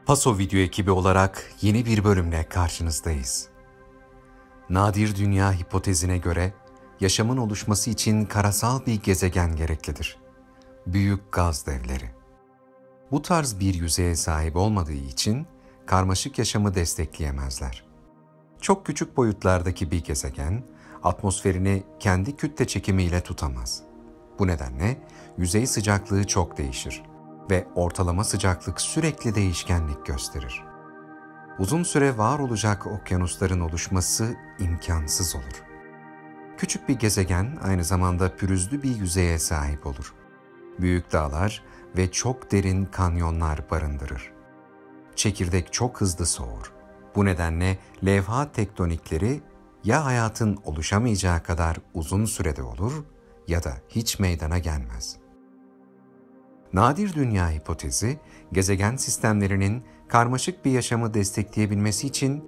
Paso Video ekibi olarak yeni bir bölümle karşınızdayız. Nadir dünya hipotezine göre yaşamın oluşması için karasal bir gezegen gereklidir. Büyük gaz devleri. Bu tarz bir yüzeye sahip olmadığı için karmaşık yaşamı destekleyemezler. Çok küçük boyutlardaki bir gezegen atmosferini kendi kütle çekimiyle tutamaz. Bu nedenle yüzey sıcaklığı çok değişir ve ortalama sıcaklık sürekli değişkenlik gösterir. Uzun süre var olacak okyanusların oluşması imkansız olur. Küçük bir gezegen aynı zamanda pürüzlü bir yüzeye sahip olur. Büyük dağlar ve çok derin kanyonlar barındırır. Çekirdek çok hızlı soğur. Bu nedenle levha tektonikleri ya hayatın oluşamayacağı kadar uzun sürede olur ya da hiç meydana gelmez. Nadir dünya hipotezi, gezegen sistemlerinin karmaşık bir yaşamı destekleyebilmesi için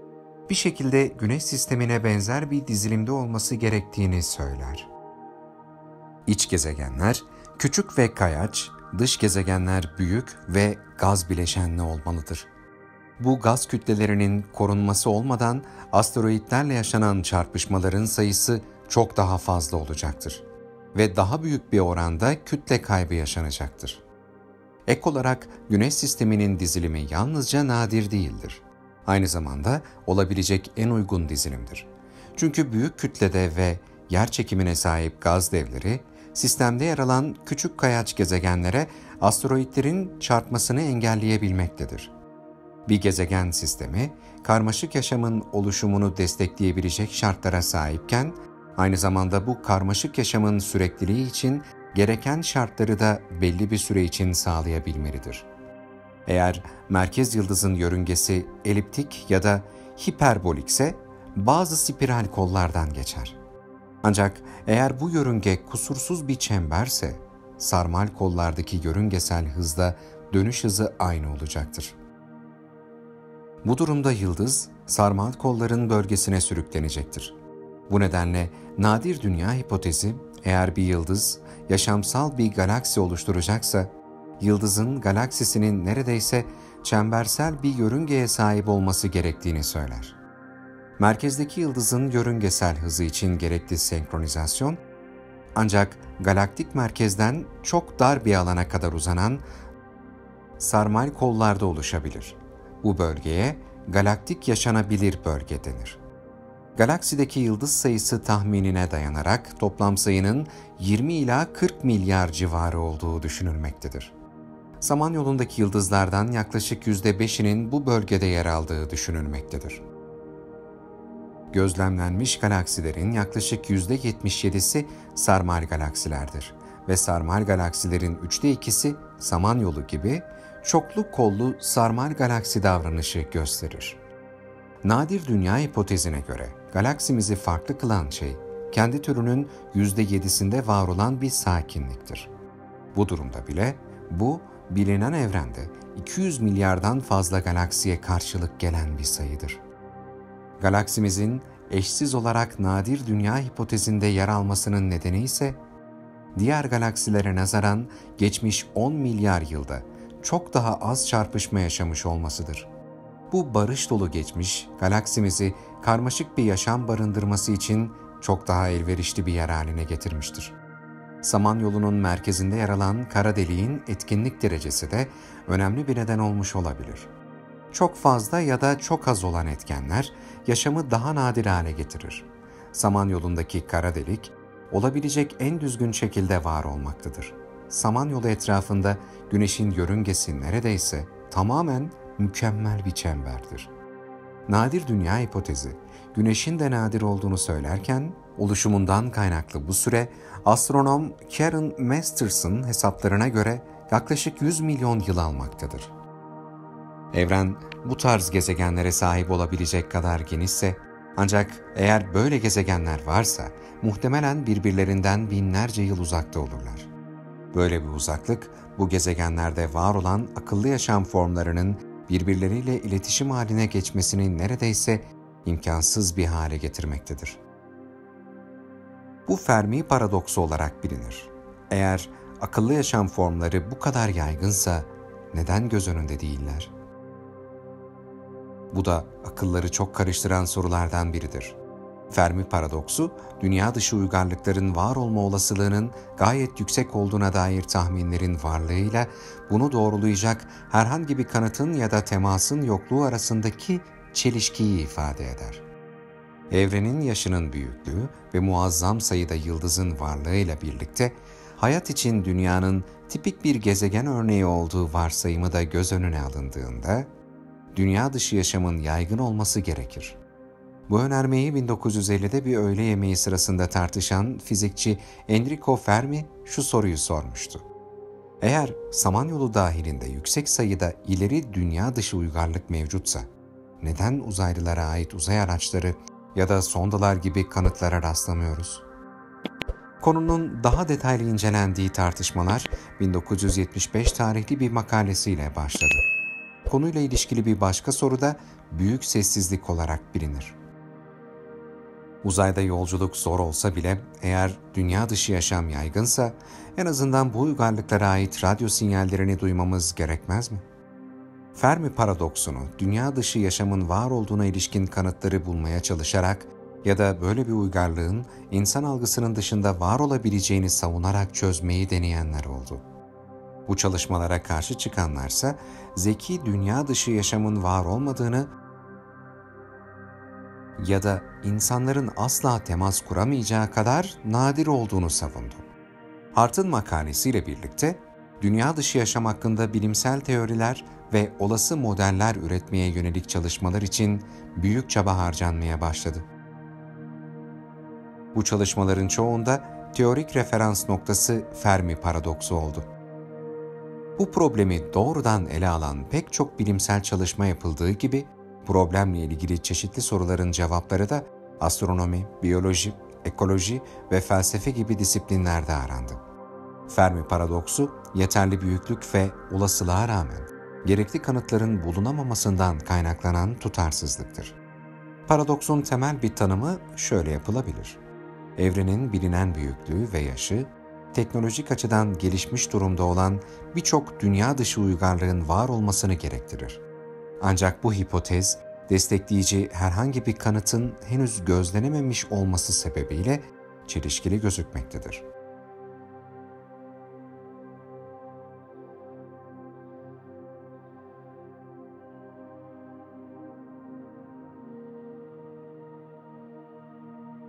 bir şekilde Güneş sistemine benzer bir dizilimde olması gerektiğini söyler. İç gezegenler küçük ve kayaç, dış gezegenler büyük ve gaz bileşenli olmalıdır. Bu gaz kütlelerinin korunması olmadan asteroidlerle yaşanan çarpışmaların sayısı çok daha fazla olacaktır ve daha büyük bir oranda kütle kaybı yaşanacaktır. Ek olarak Güneş sisteminin dizilimi yalnızca nadir değildir. Aynı zamanda olabilecek en uygun dizilimdir. Çünkü büyük kütlede ve yer çekimine sahip gaz devleri, sistemde yer alan küçük kayaç gezegenlere asteroidlerin çarpmasını engelleyebilmektedir. Bir gezegen sistemi, karmaşık yaşamın oluşumunu destekleyebilecek şartlara sahipken, aynı zamanda bu karmaşık yaşamın sürekliliği için gereken şartları da belli bir süre için sağlayabilmelidir. Eğer merkez yıldızın yörüngesi eliptik ya da hiperbolikse bazı spiral kollardan geçer. Ancak eğer bu yörünge kusursuz bir çemberse sarmal kollardaki yörüngesel hızla dönüş hızı aynı olacaktır. Bu durumda yıldız sarmal kolların bölgesine sürüklenecektir. Bu nedenle nadir dünya hipotezi, eğer bir yıldız yaşamsal bir galaksi oluşturacaksa, yıldızın galaksisinin neredeyse çembersel bir yörüngeye sahip olması gerektiğini söyler. Merkezdeki yıldızın yörüngesel hızı için gerekli senkronizasyon, ancak galaktik merkezden çok dar bir alana kadar uzanan sarmal kollarda oluşabilir. Bu bölgeye galaktik yaşanabilir bölge denir. Galaksideki yıldız sayısı tahminine dayanarak toplam sayının 20 ila 40 milyar civarı olduğu düşünülmektedir. Samanyolu'ndaki yıldızlardan yaklaşık %5'inin bu bölgede yer aldığı düşünülmektedir. Gözlemlenmiş galaksilerin yaklaşık %77'si sarmal galaksilerdir ve sarmal galaksilerin 2/3'ü Samanyolu gibi çoklu kollu sarmal galaksi davranışı gösterir. Nadir dünya hipotezine göre galaksimizi farklı kılan şey, kendi türünün %7'sinde var olan bir sakinliktir. Bu durumda bile bu, bilinen evrende 200 milyardan fazla galaksiye karşılık gelen bir sayıdır. Galaksimizin eşsiz olarak nadir dünya hipotezinde yer almasının nedeni ise, diğer galaksilere nazaran geçmiş 10 milyar yılda çok daha az çarpışma yaşamış olmasıdır. Bu barış dolu geçmiş, galaksimizi karmaşık bir yaşam barındırması için çok daha elverişli bir yer haline getirmiştir. Samanyolu'nun merkezinde yer alan kara deliğin etkinlik derecesi de önemli bir neden olmuş olabilir. Çok fazla ya da çok az olan etkenler yaşamı daha nadir hale getirir. Samanyolu'ndaki kara delik, olabilecek en düzgün şekilde var olmaktadır. Samanyolu etrafında Güneş'in yörüngesi neredeyse tamamen mükemmel bir çemberdir. Nadir dünya hipotezi, Güneş'in de nadir olduğunu söylerken, oluşumundan kaynaklı bu süre, astronom Karen Masters'ın hesaplarına göre yaklaşık 100 milyon yıl almaktadır. Evren bu tarz gezegenlere sahip olabilecek kadar genişse, ancak eğer böyle gezegenler varsa, muhtemelen birbirlerinden binlerce yıl uzakta olurlar. Böyle bir uzaklık, bu gezegenlerde var olan akıllı yaşam formlarının birbirleriyle iletişim haline geçmesini neredeyse imkansız bir hale getirmektedir. Bu Fermi paradoksu olarak bilinir. Eğer akıllı yaşam formları bu kadar yaygınsa neden göz önünde değiller? Bu da akılları çok karıştıran sorulardan biridir. Fermi paradoksu, dünya dışı uygarlıkların var olma olasılığının gayet yüksek olduğuna dair tahminlerin varlığıyla bunu doğrulayacak herhangi bir kanıtın ya da temasın yokluğu arasındaki çelişkiyi ifade eder. Evrenin yaşının büyüklüğü ve muazzam sayıda yıldızın varlığıyla birlikte hayat için dünyanın tipik bir gezegen örneği olduğu varsayımı da göz önüne alındığında dünya dışı yaşamın yaygın olması gerekir. Bu önermeyi 1950'de bir öğle yemeği sırasında tartışan fizikçi Enrico Fermi şu soruyu sormuştu. Eğer Samanyolu dahilinde yüksek sayıda ileri dünya dışı uygarlık mevcutsa, neden uzaylılara ait uzay araçları ya da sondalar gibi kanıtlara rastlamıyoruz? Konunun daha detaylı incelendiği tartışmalar 1975 tarihli bir makalesiyle başladı. Konuyla ilişkili bir başka soru da büyük sessizlik olarak bilinir. Uzayda yolculuk zor olsa bile eğer dünya dışı yaşam yaygınsa en azından bu uygarlıklara ait radyo sinyallerini duymamız gerekmez mi? Fermi paradoksunu dünya dışı yaşamın var olduğuna ilişkin kanıtları bulmaya çalışarak ya da böyle bir uygarlığın insan algısının dışında var olabileceğini savunarak çözmeyi deneyenler oldu. Bu çalışmalara karşı çıkanlarsa zeki dünya dışı yaşamın var olmadığını ya da insanların asla temas kuramayacağı kadar nadir olduğunu savundu. Hart'ın makalesiyle birlikte dünya dışı yaşam hakkında bilimsel teoriler ve olası modeller üretmeye yönelik çalışmalar için büyük çaba harcanmaya başladı. Bu çalışmaların çoğunda teorik referans noktası Fermi paradoksu oldu. Bu problemi doğrudan ele alan pek çok bilimsel çalışma yapıldığı gibi problemle ilgili çeşitli soruların cevapları da astronomi, biyoloji, ekoloji ve felsefe gibi disiplinlerde arandı. Fermi paradoksu yeterli büyüklük ve olasılığa rağmen gerekli kanıtların bulunamamasından kaynaklanan tutarsızlıktır. Paradoksun temel bir tanımı şöyle yapılabilir. Evrenin bilinen büyüklüğü ve yaşı, teknolojik açıdan gelişmiş durumda olan birçok dünya dışı uygarlığın var olmasını gerektirir. Ancak bu hipotez, destekleyici herhangi bir kanıtın henüz gözlenememiş olması sebebiyle çelişkili gözükmektedir.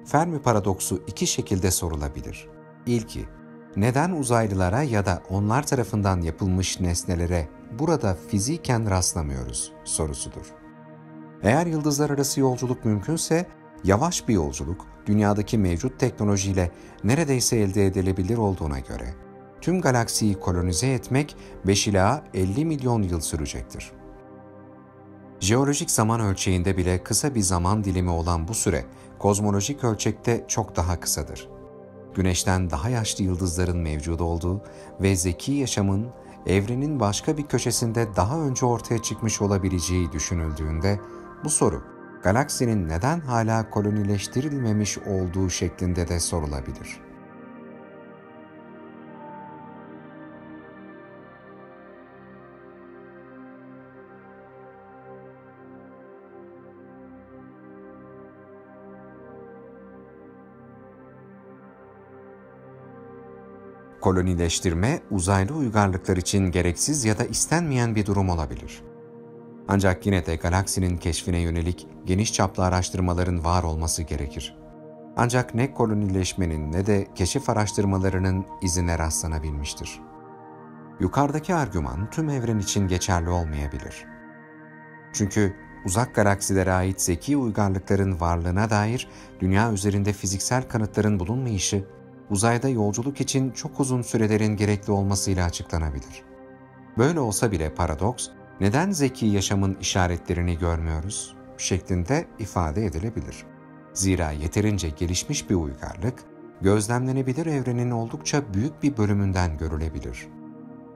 Fermi paradoksu iki şekilde sorulabilir. İlki, neden uzaylılara ya da onlar tarafından yapılmış nesnelere burada fiziken rastlamıyoruz sorusudur. Eğer yıldızlar arası yolculuk mümkünse, yavaş bir yolculuk dünyadaki mevcut teknolojiyle neredeyse elde edilebilir olduğuna göre, tüm galaksiyi kolonize etmek 5 ila 50 milyon yıl sürecektir. Jeolojik zaman ölçeğinde bile kısa bir zaman dilimi olan bu süre, kozmolojik ölçekte çok daha kısadır. Güneşten daha yaşlı yıldızların mevcut olduğu ve zeki yaşamın evrenin başka bir köşesinde daha önce ortaya çıkmış olabileceği düşünüldüğünde, bu soru, galaksinin neden hala kolonileştirilmemiş olduğu şeklinde de sorulabilir. Kolonileştirme, uzaylı uygarlıklar için gereksiz ya da istenmeyen bir durum olabilir. Ancak yine de galaksinin keşfine yönelik geniş çaplı araştırmaların var olması gerekir. Ancak ne kolonileşmenin ne de keşif araştırmalarının izine rastlanabilmiştir. Yukarıdaki argüman tüm evren için geçerli olmayabilir. Çünkü uzak galaksilere ait zeki uygarlıkların varlığına dair dünya üzerinde fiziksel kanıtların bulunmayışı, uzayda yolculuk için çok uzun sürelerin gerekli olmasıyla açıklanabilir. Böyle olsa bile paradoks, neden zeki yaşamın işaretlerini görmüyoruz şeklinde ifade edilebilir. Zira yeterince gelişmiş bir uygarlık, gözlemlenebilir evrenin oldukça büyük bir bölümünden görülebilir.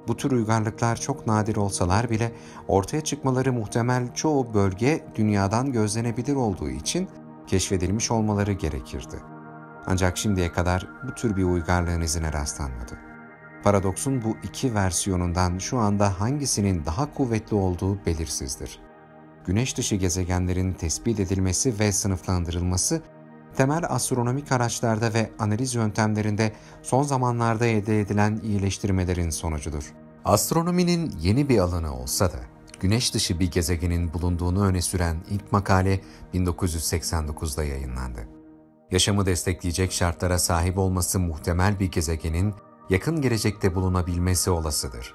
Bu tür uygarlıklar çok nadir olsalar bile ortaya çıkmaları muhtemel çoğu bölge dünyadan gözlenebilir olduğu için keşfedilmiş olmaları gerekirdi. Ancak şimdiye kadar bu tür bir uygarlığın izine rastlanmadı. Paradoksun bu iki versiyonundan şu anda hangisinin daha kuvvetli olduğu belirsizdir. güneş dışı gezegenlerin tespit edilmesi ve sınıflandırılması, temel astronomik araçlarda ve analiz yöntemlerinde son zamanlarda elde edilen iyileştirmelerin sonucudur. Astronominin yeni bir alanı olsa da, güneş dışı bir gezegenin bulunduğunu öne süren ilk makale 1989'da yayınlandı. Yaşamı destekleyecek şartlara sahip olması muhtemel bir gezegenin yakın gelecekte bulunabilmesi olasıdır.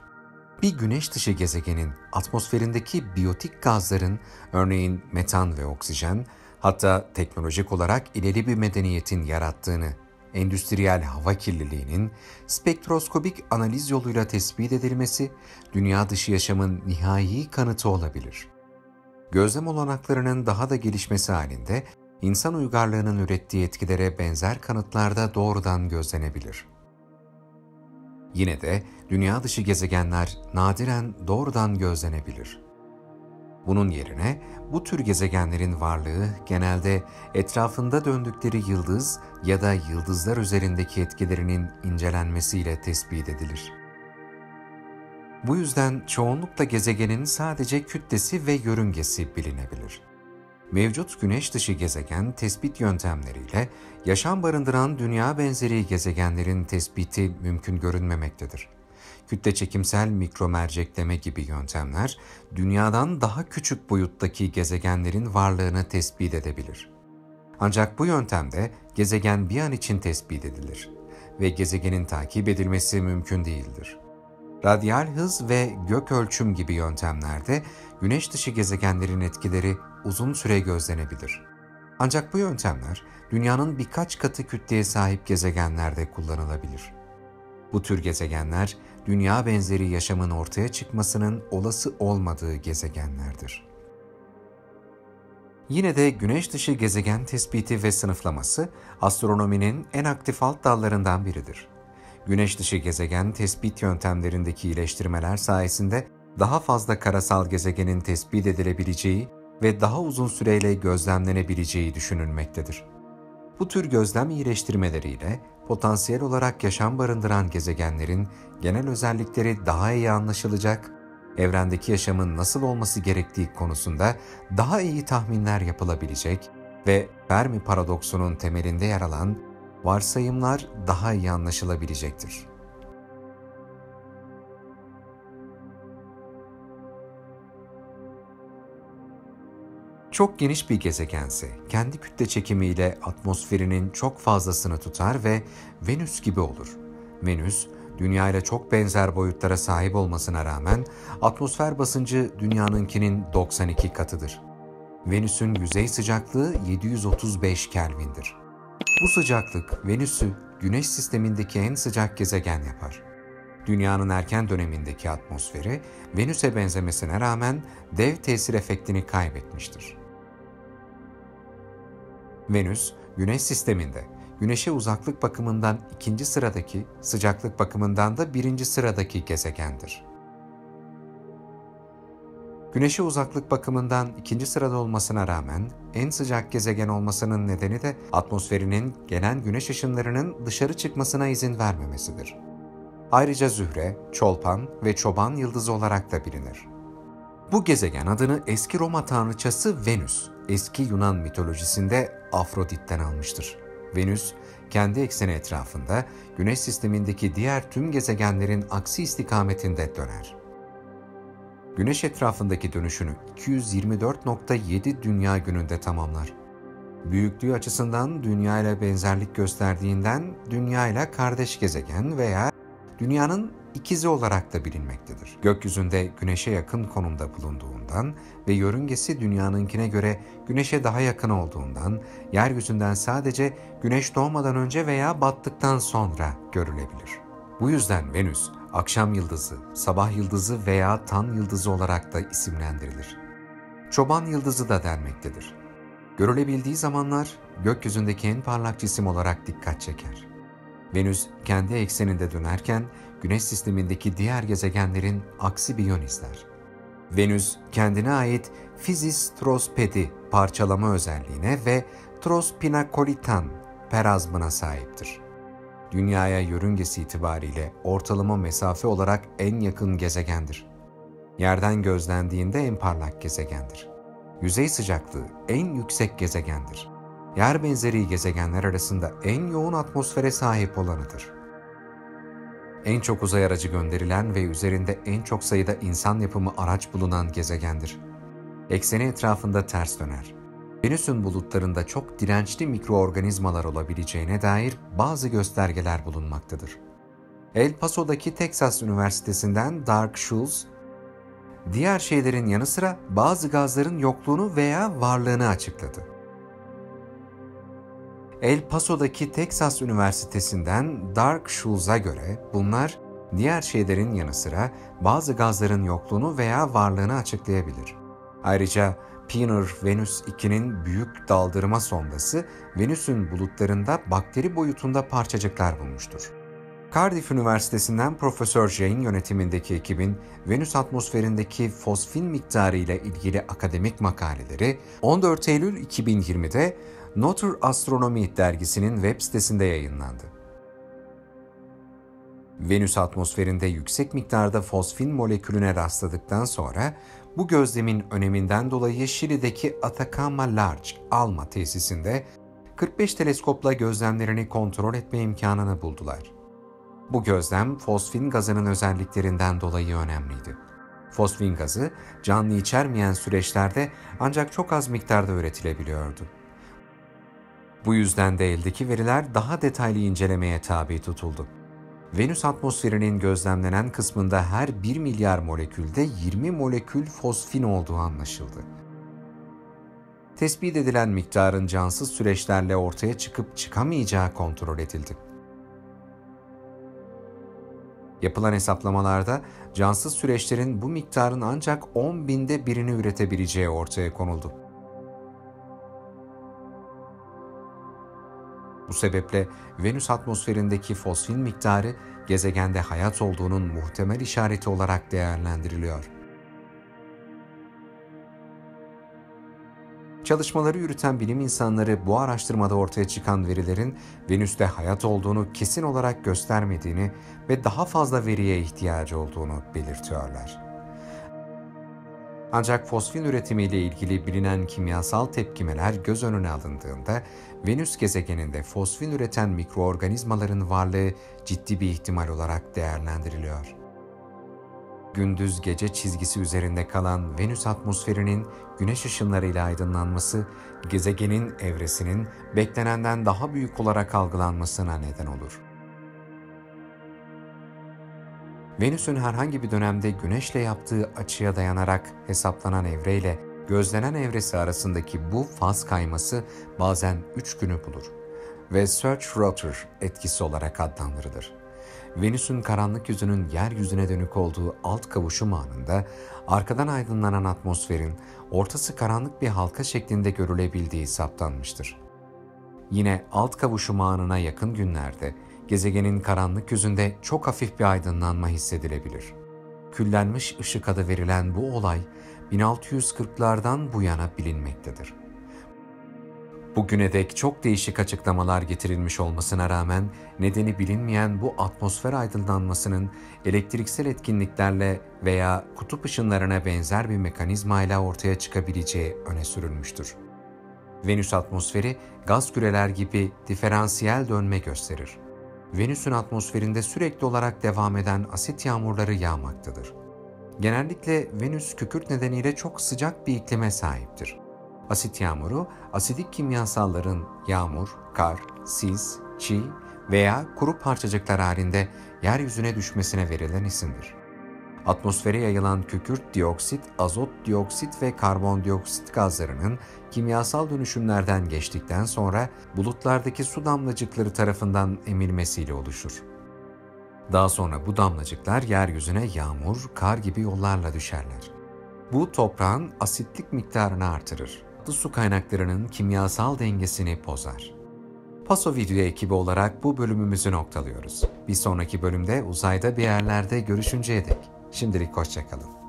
Bir güneş dışı gezegenin atmosferindeki biyotik gazların, örneğin metan ve oksijen, hatta teknolojik olarak ileri bir medeniyetin yarattığını, endüstriyel hava kirliliğinin spektroskopik analiz yoluyla tespit edilmesi, dünya dışı yaşamın nihai kanıtı olabilir. Gözlem olanaklarının daha da gelişmesi halinde, insan uygarlığının ürettiği etkilere benzer kanıtlar da doğrudan gözlenebilir. Yine de dünya dışı gezegenler nadiren doğrudan gözlenebilir. Bunun yerine bu tür gezegenlerin varlığı genelde etrafında döndükleri yıldız ya da yıldızlar üzerindeki etkilerinin incelenmesiyle tespit edilir. Bu yüzden çoğunlukla gezegenin sadece kütlesi ve yörüngesi bilinebilir. Mevcut güneş dışı gezegen tespit yöntemleriyle yaşam barındıran dünya benzeri gezegenlerin tespiti mümkün görünmemektedir. Kütle çekimsel mikromercekleme gibi yöntemler, dünyadan daha küçük boyuttaki gezegenlerin varlığını tespit edebilir. Ancak bu yöntemde gezegen bir an için tespit edilir ve gezegenin takip edilmesi mümkün değildir. Radyal hız ve gök ölçüm gibi yöntemlerde güneş dışı gezegenlerin etkileri uzun süre gözlenebilir. Ancak bu yöntemler dünyanın birkaç katı kütleye sahip gezegenlerde kullanılabilir. Bu tür gezegenler, dünya benzeri yaşamın ortaya çıkmasının olası olmadığı gezegenlerdir. Yine de güneş dışı gezegen tespiti ve sınıflaması astronominin en aktif alt dallarından biridir. Güneş dışı gezegen tespit yöntemlerindeki iyileştirmeler sayesinde daha fazla karasal gezegenin tespit edilebileceği ve daha uzun süreyle gözlemlenebileceği düşünülmektedir. Bu tür gözlem iyileştirmeleriyle potansiyel olarak yaşam barındıran gezegenlerin genel özellikleri daha iyi anlaşılacak, evrendeki yaşamın nasıl olması gerektiği konusunda daha iyi tahminler yapılabilecek ve Fermi paradoksunun temelinde yer alan varsayımlar daha iyi anlaşılabilecektir. Çok geniş bir gezegense kendi kütle çekimiyle atmosferinin çok fazlasını tutar ve Venüs gibi olur. Venüs, Dünya ile çok benzer boyutlara sahip olmasına rağmen atmosfer basıncı Dünya'nınkinin 92 katıdır. Venüs'ün yüzey sıcaklığı 735 Kelvin'dir. Bu sıcaklık Venüs'ü Güneş sistemindeki en sıcak gezegen yapar. Dünyanın erken dönemindeki atmosferi Venüs'e benzemesine rağmen dev tesir efektini kaybetmiştir. Venüs, Güneş sisteminde Güneş'e uzaklık bakımından ikinci sıradaki, sıcaklık bakımından da birinci sıradaki gezegendir. Güneş'e uzaklık bakımından ikinci sırada olmasına rağmen en sıcak gezegen olmasının nedeni de atmosferinin gelen güneş ışınlarının dışarı çıkmasına izin vermemesidir. Ayrıca Zühre, Çolpan ve Çoban yıldızı olarak da bilinir. Bu gezegen adını eski Roma tanrıçası Venüs, eski Yunan mitolojisinde Afrodit'ten almıştır. Venüs, kendi ekseni etrafında Güneş sistemindeki diğer tüm gezegenlerin aksi istikametinde döner. Güneş etrafındaki dönüşünü 224,7 dünya gününde tamamlar. Büyüklüğü açısından Dünya ile benzerlik gösterdiğinden Dünya ile kardeş gezegen veya Dünya'nın ikizi olarak da bilinmektedir. Gökyüzünde Güneş'e yakın konumda bulunduğundan ve yörüngesi Dünya'nınkine göre Güneş'e daha yakın olduğundan, yeryüzünden sadece Güneş doğmadan önce veya battıktan sonra görülebilir. Bu yüzden Venüs, akşam yıldızı, sabah yıldızı veya tan yıldızı olarak da isimlendirilir. Çoban yıldızı da denmektedir. Görülebildiği zamanlar gökyüzündeki en parlak cisim olarak dikkat çeker. Venüs kendi ekseninde dönerken Güneş sistemindeki diğer gezegenlerin aksi bir yön izler. Venüs kendine ait Physis Trospedi parçalama özelliğine ve Trospinakolitan perazmına sahiptir. Dünya'ya yörüngesi itibariyle ortalama mesafe olarak en yakın gezegendir. Yerden gözlendiğinde en parlak gezegendir. yüzey sıcaklığı en yüksek gezegendir. Yer benzeri gezegenler arasında en yoğun atmosfere sahip olanıdır. En çok uzay aracı gönderilen ve üzerinde en çok sayıda insan yapımı araç bulunan gezegendir. Ekseni etrafında ters döner. Venüs'ün bulutlarında çok dirençli mikroorganizmalar olabileceğine dair bazı göstergeler bulunmaktadır. El Paso'daki Texas Üniversitesi'nden Dark Schultz, diğer şeylerin yanı sıra bazı gazların yokluğunu veya varlığını açıkladı. El Paso'daki Texas Üniversitesi'nden Dark Schultz'a göre bunlar diğer şeylerin yanı sıra bazı gazların yokluğunu veya varlığını açıklayabilir. Ayrıca Pioneer Venüs 2'nin büyük daldırma sondası Venüs'ün bulutlarında bakteri boyutunda parçacıklar bulmuştur. Cardiff Üniversitesi'nden Profesör Jay'in yönetimindeki ekibin Venüs atmosferindeki fosfin miktarı ile ilgili akademik makaleleri 14 Eylül 2020'de Nature Astronomy dergisinin web sitesinde yayınlandı. Venüs atmosferinde yüksek miktarda fosfin molekülüne rastladıktan sonra bu gözlemin öneminden dolayı Şili'deki Atacama Large ALMA tesisinde 45 teleskopla gözlemlerini kontrol etme imkanını buldular. Bu gözlem fosfin gazının özelliklerinden dolayı önemliydi. Fosfin gazı canlı içermeyen süreçlerde ancak çok az miktarda üretilebiliyordu. Bu yüzden de eldeki veriler daha detaylı incelemeye tabi tutuldu. Venüs atmosferinin gözlemlenen kısmında her 1 milyar molekülde 20 molekül fosfin olduğu anlaşıldı. Tespit edilen miktarın cansız süreçlerle ortaya çıkıp çıkamayacağı kontrol edildi. Yapılan hesaplamalarda cansız süreçlerin bu miktarın ancak 10.000'de birini üretebileceği ortaya konuldu. Bu sebeple Venüs atmosferindeki fosfin miktarı gezegende hayat olduğunun muhtemel işareti olarak değerlendiriliyor. Çalışmaları yürüten bilim insanları bu araştırmada ortaya çıkan verilerin Venüs'te hayat olduğunu kesin olarak göstermediğini ve daha fazla veriye ihtiyacı olduğunu belirtiyorlar. Ancak fosfin üretimiyle ilgili bilinen kimyasal tepkimeler göz önüne alındığında Venüs gezegeninde fosfin üreten mikroorganizmaların varlığı ciddi bir ihtimal olarak değerlendiriliyor. Gündüz-gece çizgisi üzerinde kalan Venüs atmosferinin güneş ışınlarıyla aydınlanması, gezegenin evresinin beklenenden daha büyük olarak algılanmasına neden olur. Venüs'ün herhangi bir dönemde Güneş'le yaptığı açıya dayanarak hesaplanan evreyle gözlenen evresi arasındaki bu faz kayması bazen 3 günü bulur ve Search-Rotor etkisi olarak adlandırılır. Venüs'ün karanlık yüzünün yeryüzüne dönük olduğu alt kavuşum anında arkadan aydınlanan atmosferin ortası karanlık bir halka şeklinde görülebildiği saptanmıştır. Yine alt kavuşum anına yakın günlerde gezegenin karanlık yüzünde çok hafif bir aydınlanma hissedilebilir. Küllenmiş ışık adı verilen bu olay 1640'lardan bu yana bilinmektedir. Bugüne dek çok değişik açıklamalar getirilmiş olmasına rağmen nedeni bilinmeyen bu atmosfer aydınlanmasının elektriksel etkinliklerle veya kutup ışınlarına benzer bir mekanizmayla ortaya çıkabileceği öne sürülmüştür. Venüs atmosferi gaz küreler gibi diferansiyel dönme gösterir. Venüs'ün atmosferinde sürekli olarak devam eden asit yağmurları yağmaktadır. Genellikle Venüs kükürt nedeniyle çok sıcak bir iklime sahiptir. Asit yağmuru, asidik kimyasalların yağmur, kar, sis, çiğ veya kuru parçacıklar halinde yeryüzüne düşmesine verilen isimdir. Atmosfere yayılan kükürt dioksit, azot dioksit ve karbondioksit gazlarının kimyasal dönüşümlerden geçtikten sonra bulutlardaki su damlacıkları tarafından emilmesiyle oluşur. Daha sonra bu damlacıklar yeryüzüne yağmur, kar gibi yollarla düşerler. Bu toprağın asitlik miktarını artırır. Su kaynaklarının kimyasal dengesini bozar. Paso Video ekibi olarak bu bölümümüzü noktalıyoruz. Bir sonraki bölümde uzayda bir yerlerde görüşünceye dek. Şimdilik hoşça kalın.